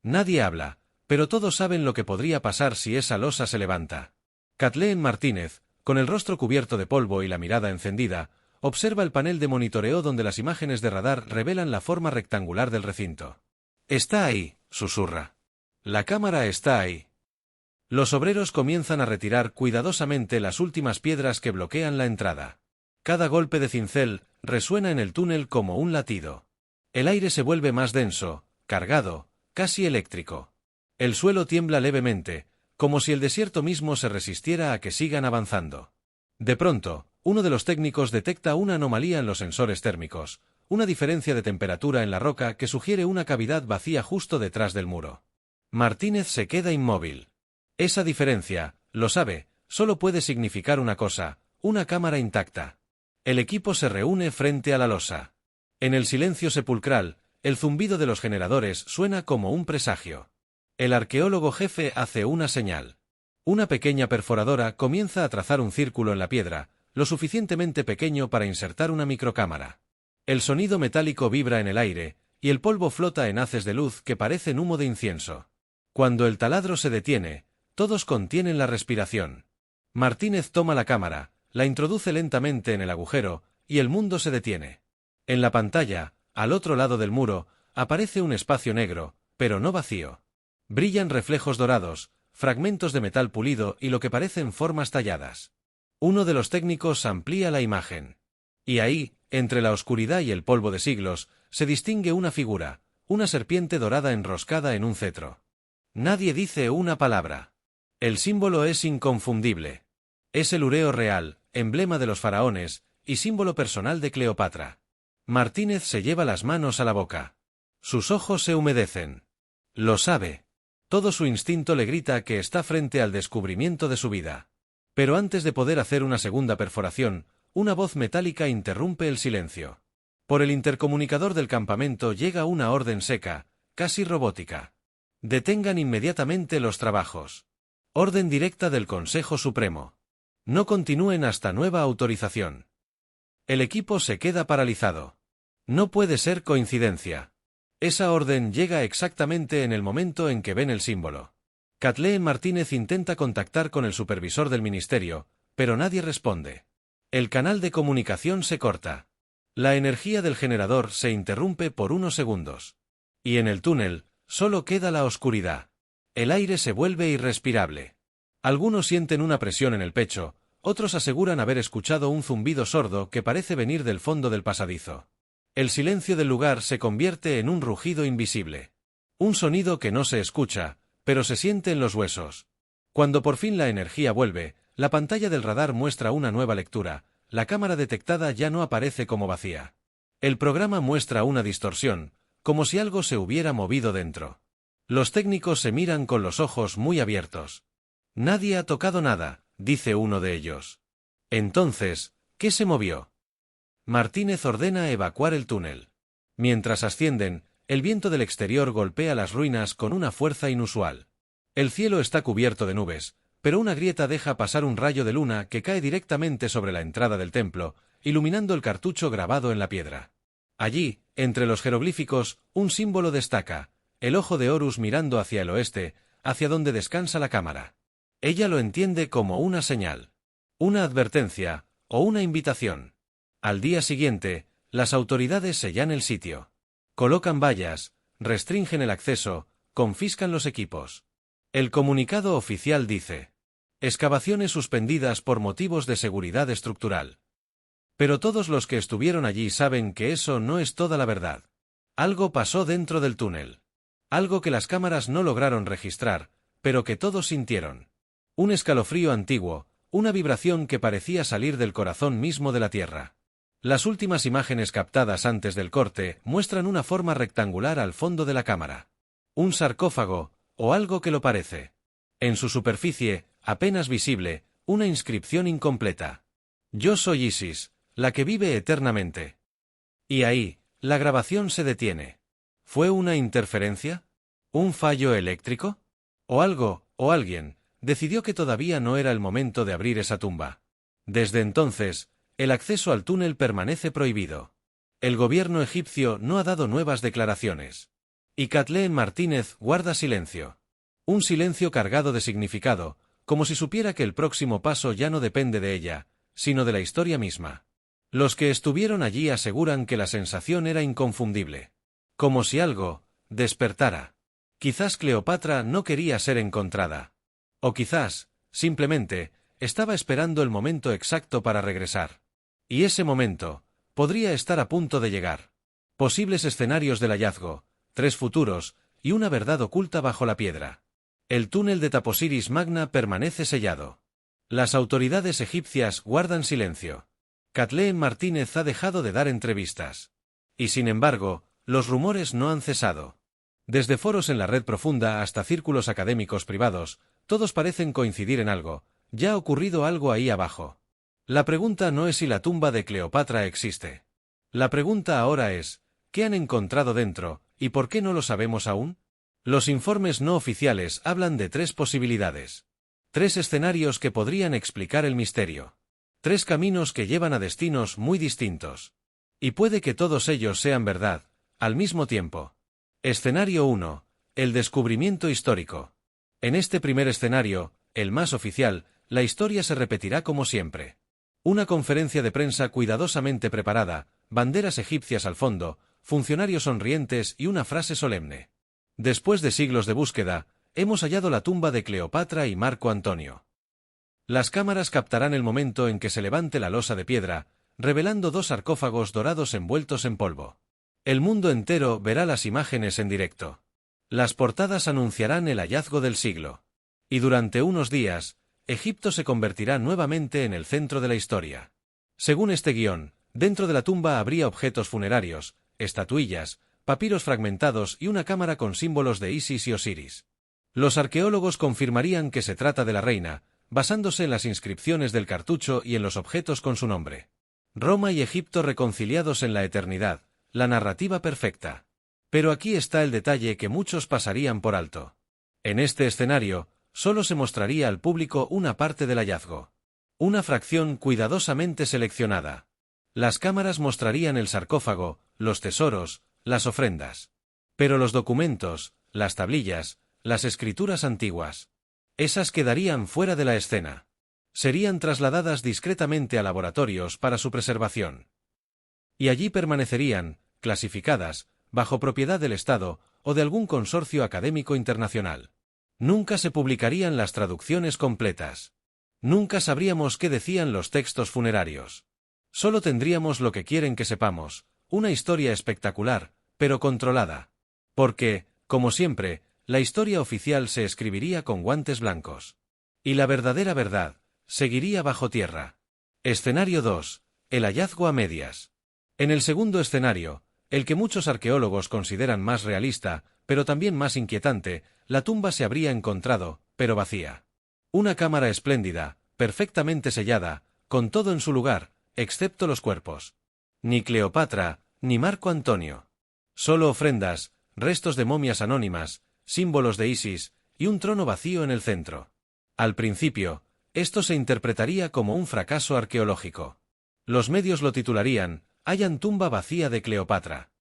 Nadie habla, pero todos saben lo que podría pasar si esa losa se levanta. Kathleen Martínez, con el rostro cubierto de polvo y la mirada encendida, observa el panel de monitoreo donde las imágenes de radar revelan la forma rectangular del recinto. «Está ahí», susurra. «La cámara está ahí». Los obreros comienzan a retirar cuidadosamente las últimas piedras que bloquean la entrada. Cada golpe de cincel resuena en el túnel como un latido. El aire se vuelve más denso, cargado, casi eléctrico. El suelo tiembla levemente, como si el desierto mismo se resistiera a que sigan avanzando. De pronto, uno de los técnicos detecta una anomalía en los sensores térmicos, una diferencia de temperatura en la roca que sugiere una cavidad vacía justo detrás del muro. Martínez se queda inmóvil. Esa diferencia, lo sabe, solo puede significar una cosa, una cámara intacta. El equipo se reúne frente a la losa. En el silencio sepulcral, El zumbido de los generadores suena como un presagio. El arqueólogo jefe hace una señal. Una pequeña perforadora comienza a trazar un círculo en la piedra, lo suficientemente pequeño para insertar una microcámara. El sonido metálico vibra en el aire, y el polvo flota en haces de luz que parecen humo de incienso. Cuando el taladro se detiene, todos contienen la respiración. Martínez toma la cámara, la introduce lentamente en el agujero, y el mundo se detiene. En la pantalla, al otro lado del muro, aparece un espacio negro, pero no vacío. Brillan reflejos dorados, fragmentos de metal pulido y lo que parecen formas talladas. Uno de los técnicos amplía la imagen. Y ahí, entre la oscuridad y el polvo de siglos, se distingue una figura, una serpiente dorada enroscada en un cetro. Nadie dice una palabra. El símbolo es inconfundible. Es el ureo real, emblema de los faraones, y símbolo personal de Cleopatra. Martínez se lleva las manos a la boca. Sus ojos se humedecen. Lo sabe. Todo su instinto le grita que está frente al descubrimiento de su vida. Pero antes de poder hacer una segunda perforación, una voz metálica interrumpe el silencio. Por el intercomunicador del campamento llega una orden seca, casi robótica. Detengan inmediatamente los trabajos. Orden directa del Consejo Supremo. No continúen hasta nueva autorización. El equipo se queda paralizado. No puede ser coincidencia. Esa orden llega exactamente en el momento en que ven el símbolo. Kathleen Martínez intenta contactar con el supervisor del ministerio, pero nadie responde. El canal de comunicación se corta. La energía del generador se interrumpe por unos segundos. Y en el túnel, solo queda la oscuridad. El aire se vuelve irrespirable. Algunos sienten una presión en el pecho, otros aseguran haber escuchado un zumbido sordo que parece venir del fondo del pasadizo. El silencio del lugar se convierte en un rugido invisible. Un sonido que no se escucha, pero se siente en los huesos. Cuando por fin la energía vuelve, la pantalla del radar muestra una nueva lectura, la cámara detectada ya no aparece como vacía. El programa muestra una distorsión, como si algo se hubiera movido dentro. Los técnicos se miran con los ojos muy abiertos. Nadie ha tocado nada, dice uno de ellos. Entonces, ¿qué se movió? Martínez ordena evacuar el túnel. Mientras ascienden, el viento del exterior golpea las ruinas con una fuerza inusual. El cielo está cubierto de nubes, pero una grieta deja pasar un rayo de luna que cae directamente sobre la entrada del templo, iluminando el cartucho grabado en la piedra. Allí, entre los jeroglíficos, un símbolo destaca, el ojo de Horus mirando hacia el oeste, hacia donde descansa la cámara. Ella lo entiende como una señal, una advertencia, o una invitación. Al día siguiente, las autoridades sellan el sitio. Colocan vallas, restringen el acceso, confiscan los equipos. El comunicado oficial dice: excavaciones suspendidas por motivos de seguridad estructural. Pero todos los que estuvieron allí saben que eso no es toda la verdad. Algo pasó dentro del túnel. Algo que las cámaras no lograron registrar, pero que todos sintieron. Un escalofrío antiguo, una vibración que parecía salir del corazón mismo de la Tierra. Las últimas imágenes captadas antes del corte muestran una forma rectangular al fondo de la cámara. Un sarcófago, o algo que lo parece. En su superficie, apenas visible, una inscripción incompleta. Yo soy Isis, la que vive eternamente. Y ahí, la grabación se detiene. ¿Fue una interferencia? ¿Un fallo eléctrico? ¿O algo, o alguien, decidió que todavía no era el momento de abrir esa tumba? Desde entonces, el acceso al túnel permanece prohibido. El gobierno egipcio no ha dado nuevas declaraciones. Y Kathleen Martínez guarda silencio. Un silencio cargado de significado, como si supiera que el próximo paso ya no depende de ella, sino de la historia misma. Los que estuvieron allí aseguran que la sensación era inconfundible. Como si algo despertara. Quizás Cleopatra no quería ser encontrada. O quizás, simplemente, estaba esperando el momento exacto para regresar. Y ese momento podría estar a punto de llegar. Posibles escenarios del hallazgo, 3 futuros, y una verdad oculta bajo la piedra. El túnel de Taposiris Magna permanece sellado. Las autoridades egipcias guardan silencio. Kathleen Martínez ha dejado de dar entrevistas. Y sin embargo, los rumores no han cesado. Desde foros en la red profunda hasta círculos académicos privados, todos parecen coincidir en algo: ya ha ocurrido algo ahí abajo. La pregunta no es si la tumba de Cleopatra existe. La pregunta ahora es: ¿Qué han encontrado dentro, y por qué no lo sabemos aún? Los informes no oficiales hablan de 3 posibilidades. 3 escenarios que podrían explicar el misterio. 3 caminos que llevan a destinos muy distintos. Y puede que todos ellos sean verdad, al mismo tiempo. Escenario 1. El descubrimiento histórico. En este primer escenario, el más oficial, la historia se repetirá como siempre. Una conferencia de prensa cuidadosamente preparada, banderas egipcias al fondo, funcionarios sonrientes y una frase solemne. Después de siglos de búsqueda, hemos hallado la tumba de Cleopatra y Marco Antonio. Las cámaras captarán el momento en que se levante la losa de piedra, revelando 2 sarcófagos dorados envueltos en polvo. El mundo entero verá las imágenes en directo. Las portadas anunciarán el hallazgo del siglo. Y durante unos días, Egipto se convertirá nuevamente en el centro de la historia. Según este guión, dentro de la tumba habría objetos funerarios, estatuillas, papiros fragmentados y una cámara con símbolos de Isis y Osiris. Los arqueólogos confirmarían que se trata de la reina, basándose en las inscripciones del cartucho y en los objetos con su nombre. Roma y Egipto reconciliados en la eternidad, la narrativa perfecta. Pero aquí está el detalle que muchos pasarían por alto. En este escenario, solo se mostraría al público una parte del hallazgo. Una fracción cuidadosamente seleccionada. Las cámaras mostrarían el sarcófago, los tesoros, las ofrendas. Pero los documentos, las tablillas, las escrituras antiguas, esas quedarían fuera de la escena. Serían trasladadas discretamente a laboratorios para su preservación. Y allí permanecerían, clasificadas, bajo propiedad del Estado o de algún consorcio académico internacional. Nunca se publicarían las traducciones completas. Nunca sabríamos qué decían los textos funerarios. Solo tendríamos lo que quieren que sepamos, una historia espectacular, pero controlada. Porque, como siempre, la historia oficial se escribiría con guantes blancos. Y la verdadera verdad seguiría bajo tierra. Escenario 2. El hallazgo a medias. En el segundo escenario, el que muchos arqueólogos consideran más realista, pero también más inquietante, la tumba se habría encontrado, pero vacía. Una cámara espléndida, perfectamente sellada, con todo en su lugar, excepto los cuerpos. Ni Cleopatra, ni Marco Antonio. Solo ofrendas, restos de momias anónimas, símbolos de Isis, y un trono vacío en el centro. Al principio, esto se interpretaría como un fracaso arqueológico. Los medios lo titularían, «Hallan tumba vacía de Cleopatra».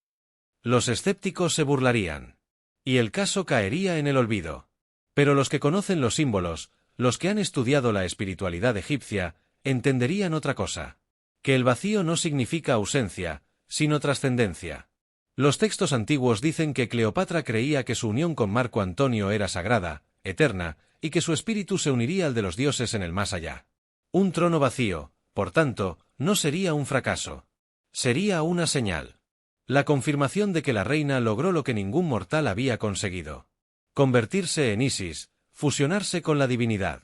Los escépticos se burlarían. Y el caso caería en el olvido. Pero los que conocen los símbolos, los que han estudiado la espiritualidad egipcia, entenderían otra cosa. Que el vacío no significa ausencia, sino trascendencia. Los textos antiguos dicen que Cleopatra creía que su unión con Marco Antonio era sagrada, eterna, y que su espíritu se uniría al de los dioses en el más allá. Un trono vacío, por tanto, no sería un fracaso. Sería una señal. La confirmación de que la reina logró lo que ningún mortal había conseguido. Convertirse en Isis, fusionarse con la divinidad.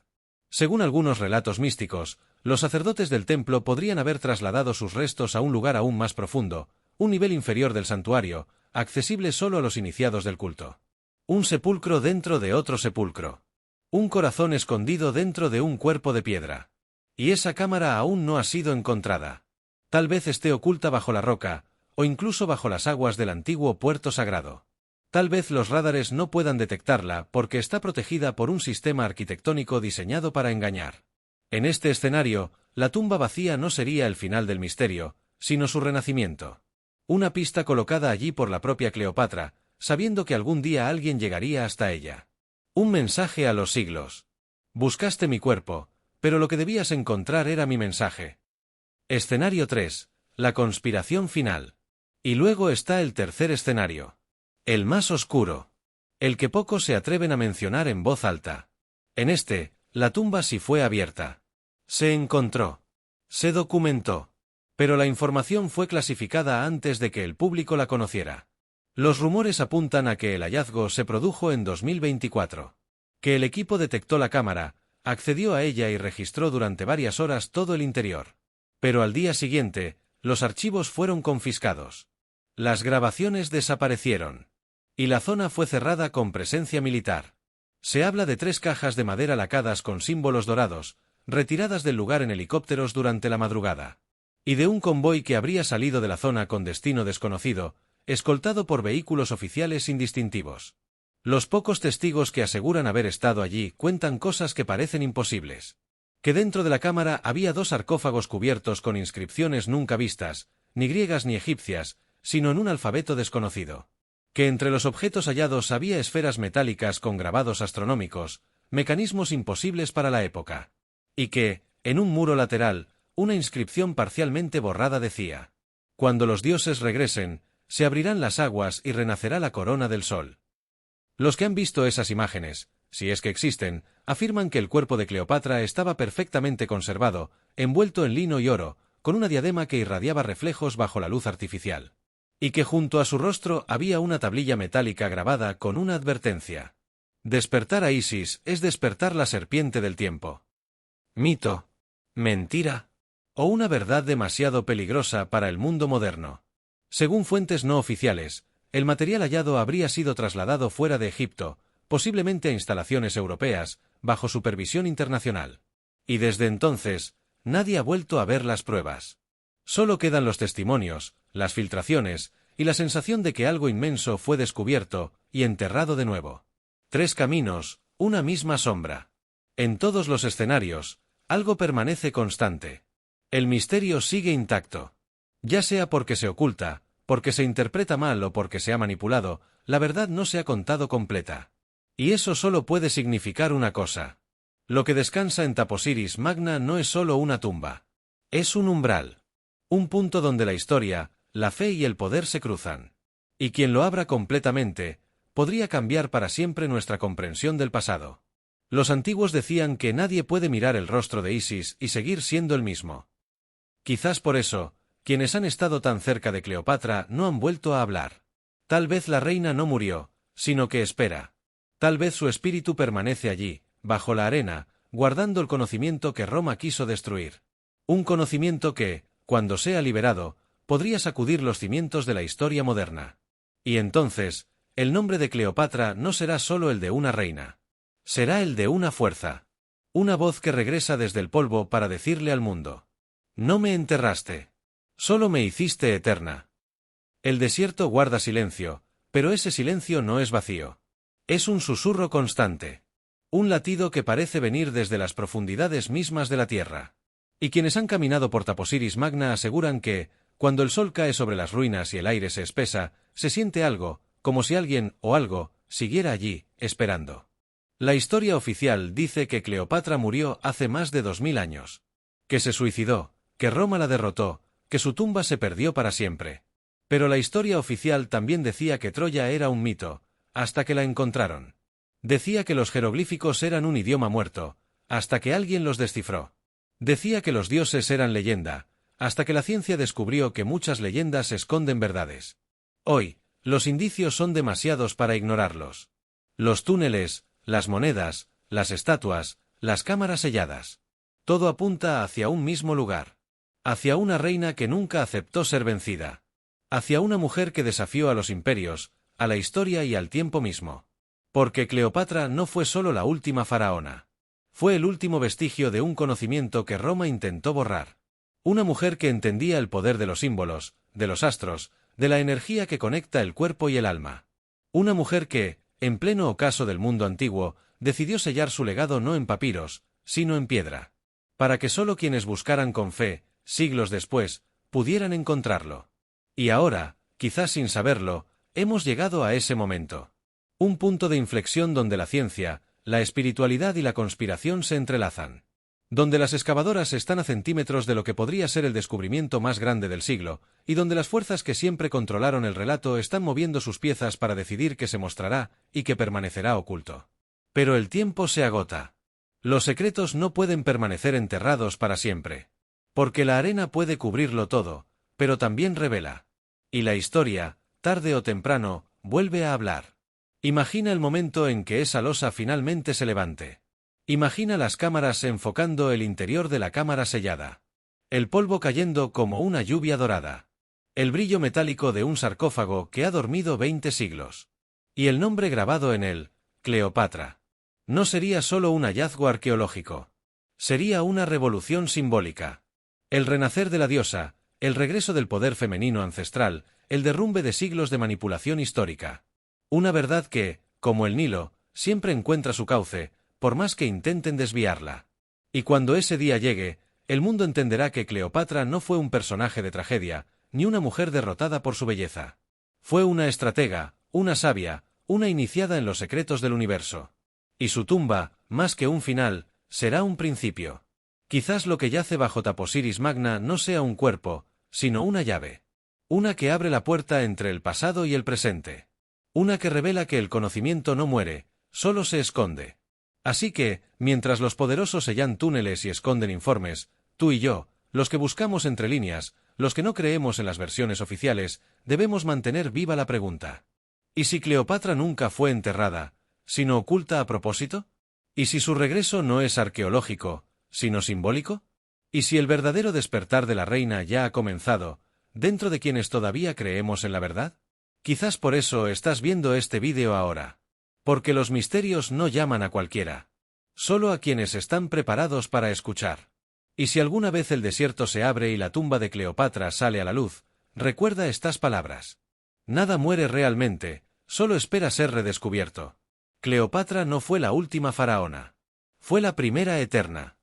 Según algunos relatos místicos, los sacerdotes del templo podrían haber trasladado sus restos a un lugar aún más profundo, un nivel inferior del santuario, accesible solo a los iniciados del culto. Un sepulcro dentro de otro sepulcro. Un corazón escondido dentro de un cuerpo de piedra. Y esa cámara aún no ha sido encontrada. Tal vez esté oculta bajo la roca, o incluso bajo las aguas del antiguo puerto sagrado. Tal vez los rádares no puedan detectarla porque está protegida por un sistema arquitectónico diseñado para engañar. En este escenario, la tumba vacía no sería el final del misterio, sino su renacimiento. Una pista colocada allí por la propia Cleopatra, sabiendo que algún día alguien llegaría hasta ella. Un mensaje a los siglos. Buscaste mi cuerpo, pero lo que debías encontrar era mi mensaje. Escenario 3. La conspiración final. Y luego está el tercer escenario. El más oscuro. El que pocos se atreven a mencionar en voz alta. En este, la tumba sí fue abierta. Se encontró. Se documentó. Pero la información fue clasificada antes de que el público la conociera. Los rumores apuntan a que el hallazgo se produjo en 2024. Que el equipo detectó la cámara, accedió a ella y registró durante varias horas todo el interior. Pero al día siguiente, los archivos fueron confiscados. Las grabaciones desaparecieron. Y la zona fue cerrada con presencia militar. Se habla de 3 cajas de madera lacadas con símbolos dorados, retiradas del lugar en helicópteros durante la madrugada. Y de un convoy que habría salido de la zona con destino desconocido, escoltado por vehículos oficiales indistintivos. Los pocos testigos que aseguran haber estado allí cuentan cosas que parecen imposibles. Que dentro de la cámara había 2 sarcófagos cubiertos con inscripciones nunca vistas, ni griegas ni egipcias, sino en un alfabeto desconocido. Que entre los objetos hallados había esferas metálicas con grabados astronómicos, mecanismos imposibles para la época. Y que, en un muro lateral, una inscripción parcialmente borrada decía: «Cuando los dioses regresen, se abrirán las aguas y renacerá la corona del sol». Los que han visto esas imágenes, si es que existen, afirman que el cuerpo de Cleopatra estaba perfectamente conservado, envuelto en lino y oro, con una diadema que irradiaba reflejos bajo la luz artificial. Y que junto a su rostro había una tablilla metálica grabada con una advertencia. Despertar a Isis es despertar la serpiente del tiempo. Mito, mentira, o una verdad demasiado peligrosa para el mundo moderno. Según fuentes no oficiales, el material hallado habría sido trasladado fuera de Egipto, posiblemente a instalaciones europeas, bajo supervisión internacional. Y desde entonces, nadie ha vuelto a ver las pruebas. Solo quedan los testimonios, las filtraciones, y la sensación de que algo inmenso fue descubierto y enterrado de nuevo. 3 caminos, una misma sombra. En todos los escenarios, algo permanece constante. El misterio sigue intacto. Ya sea porque se oculta, porque se interpreta mal o porque se ha manipulado, la verdad no se ha contado completa. Y eso solo puede significar una cosa. Lo que descansa en Taposiris Magna no es solo una tumba. Es un umbral. Un punto donde la historia, la fe y el poder se cruzan. Y quien lo abra completamente, podría cambiar para siempre nuestra comprensión del pasado. Los antiguos decían que nadie puede mirar el rostro de Isis y seguir siendo el mismo. Quizás por eso, quienes han estado tan cerca de Cleopatra no han vuelto a hablar. Tal vez la reina no murió, sino que espera. Tal vez su espíritu permanece allí, bajo la arena, guardando el conocimiento que Roma quiso destruir. Un conocimiento que, cuando sea liberado, podría sacudir los cimientos de la historia moderna. Y entonces, el nombre de Cleopatra no será solo el de una reina. Será el de una fuerza. Una voz que regresa desde el polvo para decirle al mundo: «No me enterraste. Solo me hiciste eterna». El desierto guarda silencio, pero ese silencio no es vacío. Es un susurro constante. Un latido que parece venir desde las profundidades mismas de la tierra. Y quienes han caminado por Taposiris Magna aseguran que, cuando el sol cae sobre las ruinas y el aire se espesa, se siente algo, como si alguien o algo siguiera allí, esperando. La historia oficial dice que Cleopatra murió hace más de 2000 años. Que se suicidó, que Roma la derrotó, que su tumba se perdió para siempre. Pero la historia oficial también decía que Troya era un mito, hasta que la encontraron. Decía que los jeroglíficos eran un idioma muerto, hasta que alguien los descifró. Decía que los dioses eran leyenda, hasta que la ciencia descubrió que muchas leyendas esconden verdades. Hoy, los indicios son demasiados para ignorarlos. Los túneles, las monedas, las estatuas, las cámaras selladas. Todo apunta hacia un mismo lugar. Hacia una reina que nunca aceptó ser vencida. Hacia una mujer que desafió a los imperios, a la historia y al tiempo mismo. Porque Cleopatra no fue solo la última faraona. Fue el último vestigio de un conocimiento que Roma intentó borrar. Una mujer que entendía el poder de los símbolos, de los astros, de la energía que conecta el cuerpo y el alma. Una mujer que, en pleno ocaso del mundo antiguo, decidió sellar su legado no en papiros, sino en piedra. Para que solo quienes buscaran con fe, siglos después, pudieran encontrarlo. Y ahora, quizás sin saberlo, hemos llegado a ese momento. Un punto de inflexión donde la ciencia, la espiritualidad y la conspiración se entrelazan. Donde las excavadoras están a centímetros de lo que podría ser el descubrimiento más grande del siglo, y donde las fuerzas que siempre controlaron el relato están moviendo sus piezas para decidir qué se mostrará y qué permanecerá oculto. Pero el tiempo se agota. Los secretos no pueden permanecer enterrados para siempre. Porque la arena puede cubrirlo todo, pero también revela. Y la historia, tarde o temprano, vuelve a hablar. Imagina el momento en que esa losa finalmente se levante. Imagina las cámaras enfocando el interior de la cámara sellada. El polvo cayendo como una lluvia dorada. El brillo metálico de un sarcófago que ha dormido 20 siglos. Y el nombre grabado en él, Cleopatra. No sería solo un hallazgo arqueológico. Sería una revolución simbólica. El renacer de la diosa, el regreso del poder femenino ancestral, el derrumbe de siglos de manipulación histórica. Una verdad que, como el Nilo, siempre encuentra su cauce, por más que intenten desviarla. Y cuando ese día llegue, el mundo entenderá que Cleopatra no fue un personaje de tragedia, ni una mujer derrotada por su belleza. Fue una estratega, una sabia, una iniciada en los secretos del universo. Y su tumba, más que un final, será un principio. Quizás lo que yace bajo Taposiris Magna no sea un cuerpo, sino una llave. Una que abre la puerta entre el pasado y el presente. Una que revela que el conocimiento no muere, solo se esconde. Así que, mientras los poderosos sellan túneles y esconden informes, tú y yo, los que buscamos entre líneas, los que no creemos en las versiones oficiales, debemos mantener viva la pregunta. ¿Y si Cleopatra nunca fue enterrada, sino oculta a propósito? ¿Y si su regreso no es arqueológico, sino simbólico? ¿Y si el verdadero despertar de la reina ya ha comenzado, dentro de quienes todavía creemos en la verdad? Quizás por eso estás viendo este vídeo ahora. Porque los misterios no llaman a cualquiera. Solo a quienes están preparados para escuchar. Y si alguna vez el desierto se abre y la tumba de Cleopatra sale a la luz, recuerda estas palabras. Nada muere realmente, solo espera ser redescubierto. Cleopatra no fue la última faraona. Fue la primera eterna.